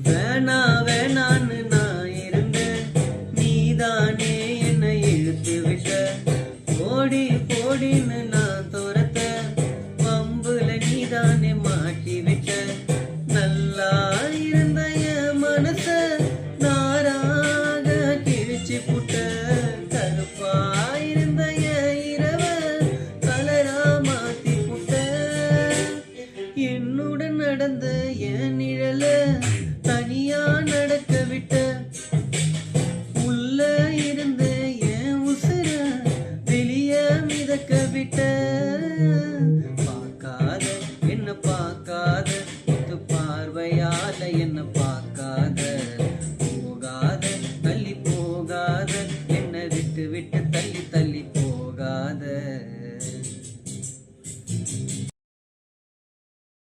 வேணா வேணான்னு நான் இருந்தேன், நீதானே என்னை இழுத்து விட்ட. போடி போடின்னு நான் துரத்த, பம்புல நீதானே மாட்டி விட்ட. நல்லா இருந்த என் மனச நாராக கிழிச்சு புட்ட. கருப்பா இருந்த என் இரவ கலரா மாத்தி புட்ட. என்னுடன் நடந்த என் நிழல தனியா நடக்க விட்ட. உள்ள இருந்த என் உசுர வெளிய மிதக்க விட்ட. பார்க்காத என்ன பார்க்க